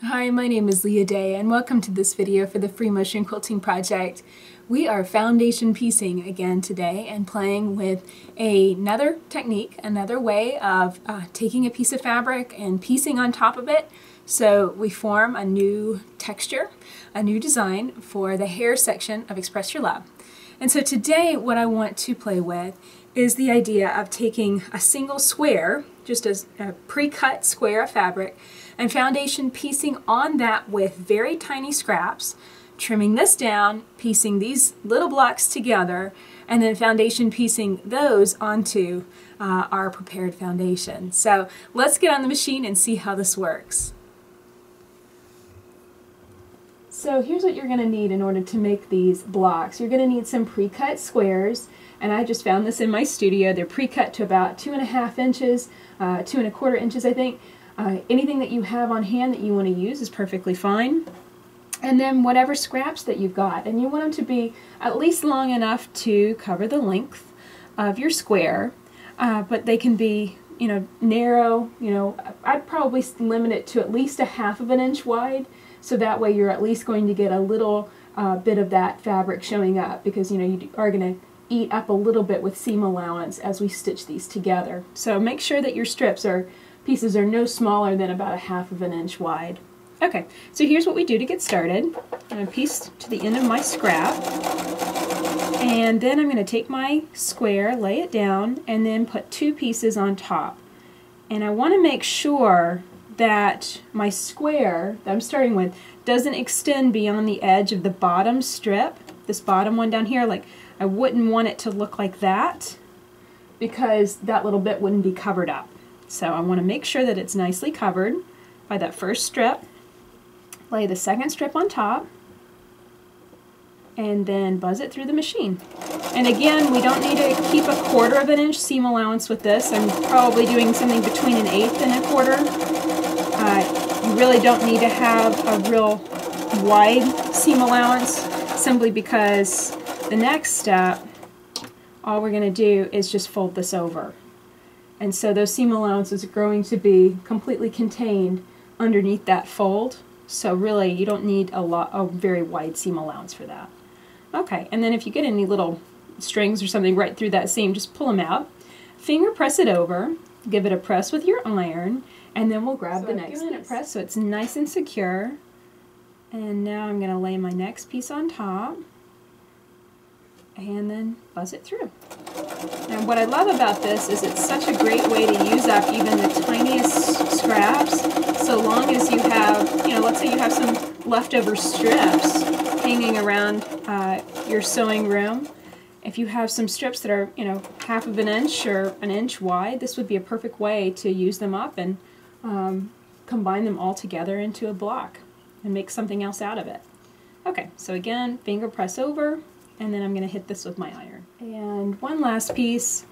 Hi, my name is Leah Day and welcome to this video for the free Motion Quilting Project. We are foundation piecing again today and playing with another technique, another way of taking a piece of fabric and piecing on top of it so we form a new texture, a new design for the hair section of Express Your Love. And so today what I want to play with is the idea of taking a single square, just a pre-cut square of fabric, and foundation piecing on that with very tiny scraps, trimming this down, piecing these little blocks together, and then foundation piecing those onto our prepared foundation. So let's get on the machine and see how this works. So here's what you're going to need in order to make these blocks. You're going to need some pre-cut squares, and I just found this in my studio. They're pre-cut to about 2.5 inches, 2.25 inches I think. Anything that you have on hand that you want to use is perfectly fine. And then whatever scraps that you've got, and you want them to be at least long enough to cover the length of your square, but they can be, narrow. I'd probably limit it to at least 1/2 inch wide, so that way you're at least going to get a little bit of that fabric showing up, because you are going to eat up a little bit with seam allowance as we stitch these together. So make sure that your pieces are no smaller than about 1/2 inch wide. Okay, so here's what we do to get started. I'm going to piece to the end of my scrap, and then I'm going to take my square, lay it down, and then put 2 pieces on top. And I want to make sure that my square that I'm starting with doesn't extend beyond the edge of the bottom strip, this bottom one down here. Like, I wouldn't want it to look like that, because that little bit wouldn't be covered up. So I want to make sure that it's nicely covered by that first strip. Lay the second strip on top, and then buzz it through the machine. And again, we don't need to keep a 1/4 inch seam allowance with this. I'm probably doing something between 1/8 and 1/4. You really don't need to have a real wide seam allowance, simply because the next step, all we're going to do is just fold this over. And so those seam allowances are going to be completely contained underneath that fold. So really, you don't need a very wide seam allowance for that. Okay, and then if you get any little strings or something right through that seam, just pull them out. Finger press it over, give it a press with your iron, and then we'll grab the next piece. It press so it's nice and secure. And now I'm going to lay my next piece on top, and then buzz it through. And what I love about this is it's such a great way to use up even the tiniest scraps, so long as you have, let's say you have some leftover strips hanging around your sewing room. If you have some strips that are, 1/2 inch or 1 inch wide, this would be a perfect way to use them up and combine them all together into a block and make something else out of it. Okay, so again, finger press over, and then I'm going to hit this with my iron. And one last piece.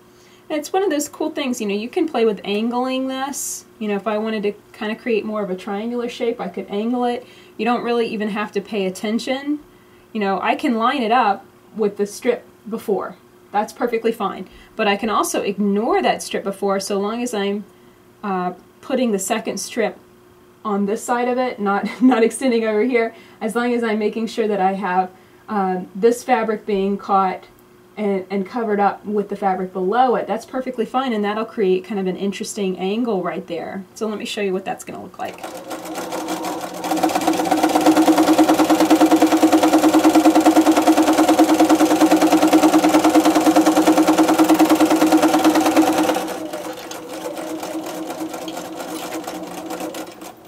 It's one of those cool things, you can play with angling this. If I wanted to kind of create more of a triangular shape, I could angle it. You don't really even have to pay attention. I can line it up with the strip before. That's perfectly fine. But I can also ignore that strip before, so long as I'm putting the second strip on this side of it, not extending over here, as long as I'm making sure that I have this fabric being caught and covered up with the fabric below it, that's perfectly fine, and that'll create kind of an interesting angle right there. So let me show you what that's going to look like.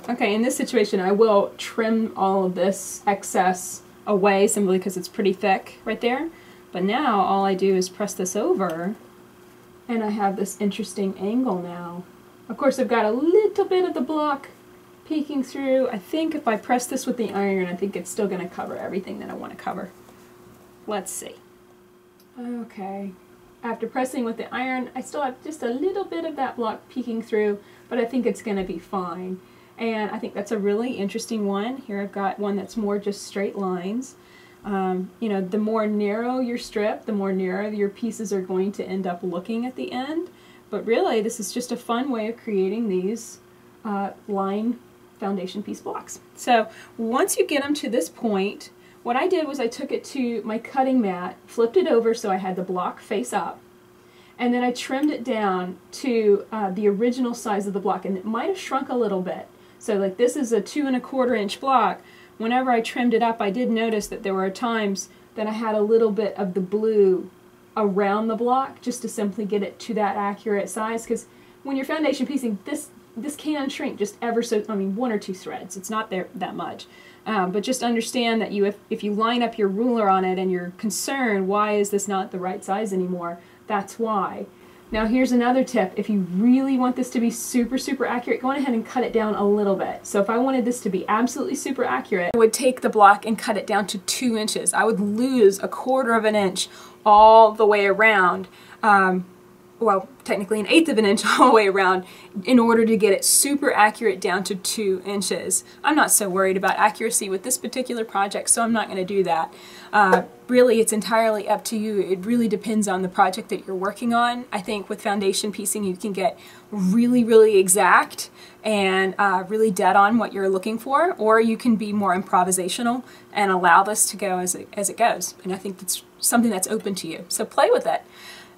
Okay, in this situation I will trim all of this excess away, simply because it's pretty thick right there. But now all I do is press this over, and I have this interesting angle now. Of course, I've got a little bit of the block peeking through. I think if I press this with the iron, I think it's still going to cover everything that I want to cover. Let's see. Okay, after pressing with the iron, I still have just a little bit of that block peeking through, but I think it's going to be fine. And I think that's a really interesting one. Here I've got one that's more just straight lines. The more narrow your strip, the more narrow your pieces are going to end up looking at the end. But really, this is just a fun way of creating these line foundation piece blocks. So once you get them to this point, what I did was I took it to my cutting mat, flipped it over so I had the block face up, and then I trimmed it down to the original size of the block, and it might have shrunk a little bit. So like this is a 2 1/4 inch block. Whenever I trimmed it up, I did notice that there were times that I had a little bit of the blue around the block just to simply get it to that accurate size, because when you're foundation piecing, this can shrink just ever so, I mean 1 or 2 threads. It's not there that much. But just understand that if you line up your ruler on it and you're concerned, why is this not the right size anymore? That's why. Now here's another tip. If you really want this to be super, super accurate, go on ahead and cut it down a little bit. So if I wanted this to be absolutely super accurate, I would take the block and cut it down to 2 inches. I would lose 1/4 of an inch all the way around. Well, technically 1/8 of an inch all the way around in order to get it super accurate down to 2 inches. I'm not so worried about accuracy with this particular project, so I'm not going to do that. Really, it's entirely up to you. It really depends on the project that you're working on. I think with foundation piecing, you can get really, really exact and really dead on what you're looking for, or you can be more improvisational and allow this to go as it goes. And I think that's something that's open to you. So play with it.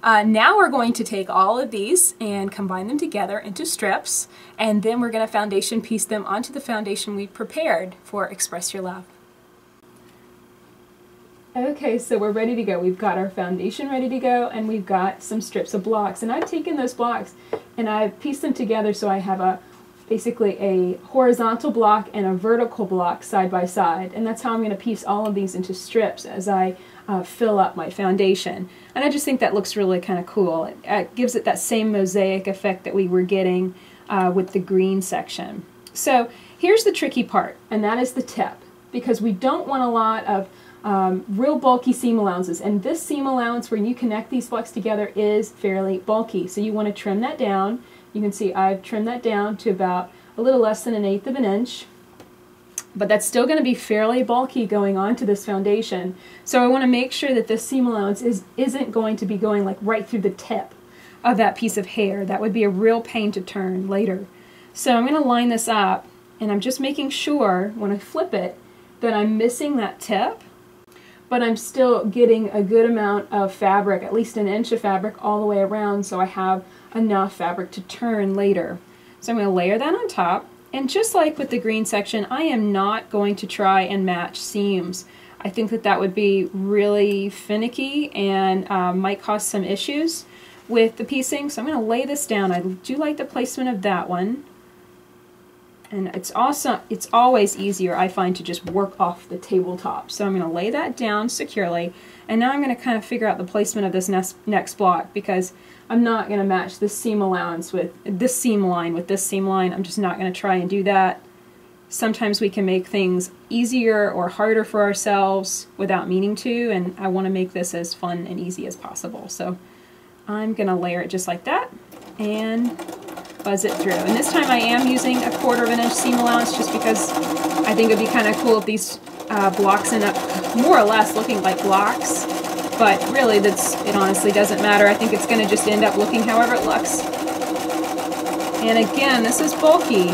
Now we're going to take all of these and combine them together into strips, and then we're going to foundation piece them onto the foundation we prepared for Express Your Love. Okay, so we're ready to go. We've got our foundation ready to go, and we've got some strips of blocks. And I've taken those blocks and I've pieced them together so I have basically a horizontal block and a vertical block side by side. And that's how I'm going to piece all of these into strips as I fill up my foundation. And I just think that looks really kind of cool. It gives it that same mosaic effect that we were getting with the green section. So here's the tricky part, and that is the tip, because we don't want a lot of real bulky seam allowances, and this seam allowance where you connect these blocks together is fairly bulky, so you want to trim that down. You can see I've trimmed that down to about a little less than 1/8 of an inch, but that's still going to be fairly bulky going on to this foundation. So I want to make sure that this seam allowance isn't going to be going like right through the tip of that piece of hair. That would be a real pain to turn later. So I'm going to line this up, and I'm just making sure when I flip it that I'm missing that tip, but I'm still getting a good amount of fabric, at least 1 inch of fabric all the way around, so I have enough fabric to turn later. So I'm going to layer that on top, and just like with the green section, I am not going to try and match seams. I think that that would be really finicky and might cause some issues with the piecing, so I'm going to lay this down. I do like the placement of that one. And it's always easier, I find, to just work off the tabletop. So I'm going to lay that down securely, and now I'm going to kind of figure out the placement of this next block, because I'm not going to match this seam allowance with this seam line with this seam line. I'm just not going to try and do that. Sometimes we can make things easier or harder for ourselves without meaning to, and I want to make this as fun and easy as possible. So I'm going to layer it just like that and buzz it through. And this time I am using 1/4 of an inch seam allowance, just because I think it'd be kind of cool if these blocks end up more or less looking like blocks. But really, it honestly doesn't matter. I think it's going to just end up looking however it looks. And again, this is bulky,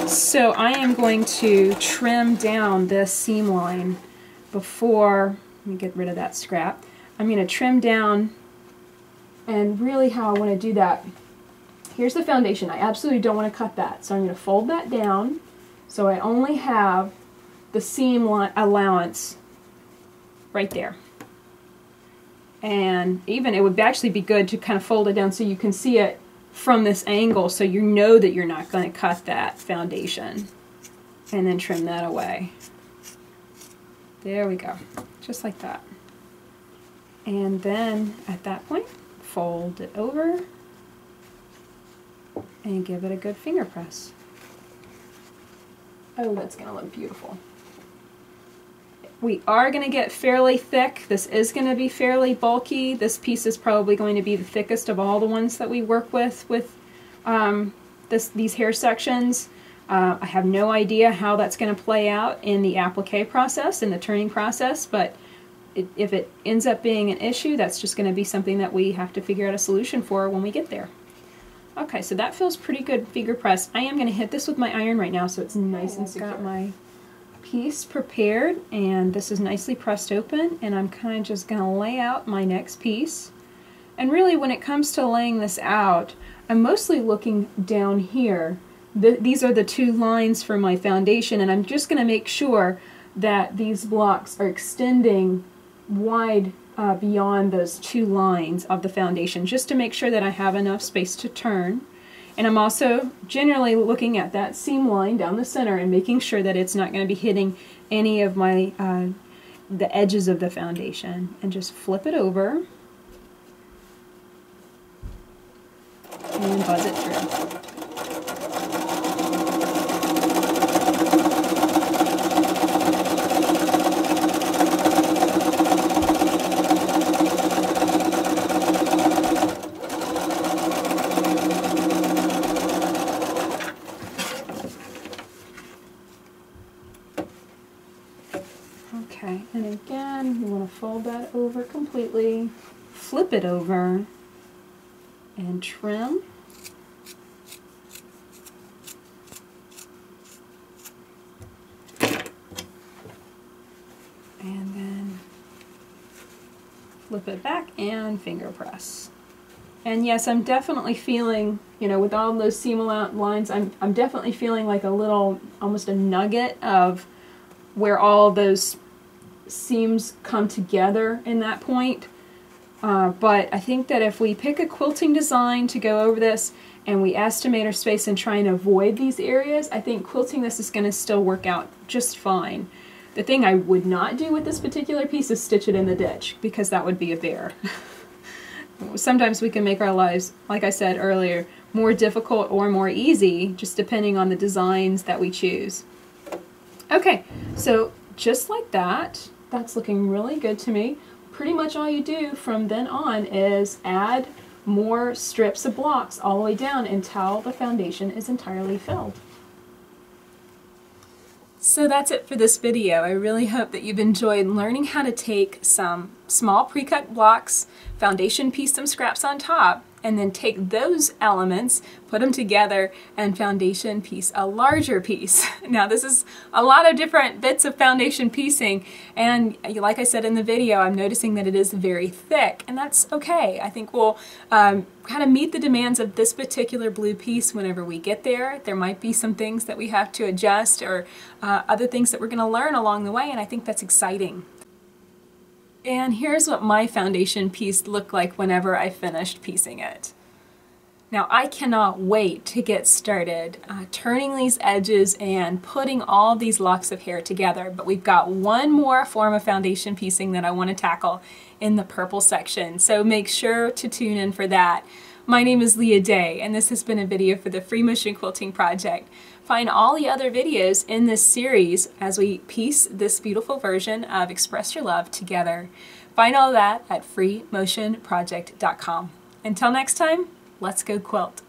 so I am going to trim down this seam line before, let me get rid of that scrap. I'm going to trim down, and really how I want to do that, here's the foundation. I absolutely don't want to cut that, so I'm going to fold that down so I only have the seam allowance right there. And even it would actually be good to kind of fold it down so you can see it from this angle, so you know that you're not going to cut that foundation, and then trim that away. There we go, just like that. And then at that point, fold it over and give it a good finger press. Oh, that's going to look beautiful. We are going to get fairly thick. This is going to be fairly bulky. This piece is probably going to be the thickest of all the ones that we work with these hair sections. I have no idea how that's going to play out in the applique process, in the turning process, but if it ends up being an issue, that's just going to be something that we have to figure out a solution for when we get there. Okay, so that feels pretty good finger press. I am going to hit this with my iron right now so it's nice and secure. I've got my piece prepared and this is nicely pressed open, and I'm kind of just going to lay out my next piece. And really when it comes to laying this out, I'm mostly looking down here. These are the two lines for my foundation, and I'm just going to make sure that these blocks are extending wide beyond those two lines of the foundation, just to make sure that I have enough space to turn. And I'm also generally looking at that seam line down the center and making sure that it's not going to be hitting any of my the edges of the foundation. And just flip it over and buzz it through. Okay, and again, you want to fold that over completely, flip it over, and trim. And then flip it back and finger press. And yes, I'm definitely feeling, you know, with all those seam lines, I'm definitely feeling like a little, almost a nugget of where all those seams come together in that point. But I think that if we pick a quilting design to go over this and we estimate our space and try and avoid these areas, I think quilting this is going to still work out just fine. The thing I would not do with this particular piece is stitch it in the ditch, because that would be a bear. Sometimes we can make our lives, like I said earlier, more difficult or more easy, just depending on the designs that we choose. Okay, so just like that, that's looking really good to me. Pretty much all you do from then on is add more strips of blocks all the way down until the foundation is entirely filled. So that's it for this video. I really hope that you've enjoyed learning how to take some small pre-cut blocks, foundation piece some scraps on top, and then take those elements, put them together, and foundation piece a larger piece. Now this is a lot of different bits of foundation piecing, and like I said in the video, I'm noticing that it is very thick, and that's okay. I think we'll kind of meet the demands of this particular blue piece whenever we get there. There might be some things that we have to adjust, or other things that we're going to learn along the way, and I think that's exciting. And here's what my foundation piece looked like whenever I finished piecing it. Now I cannot wait to get started turning these edges and putting all these locks of hair together, but we've got one more form of foundation piecing that I want to tackle in the purple section, so make sure to tune in for that. My name is Leah Day, and this has been a video for the Free Motion Quilting Project. Find all the other videos in this series as we piece this beautiful version of Express Your Love together. Find all that at freemotionproject.com. Until next time, let's go quilt.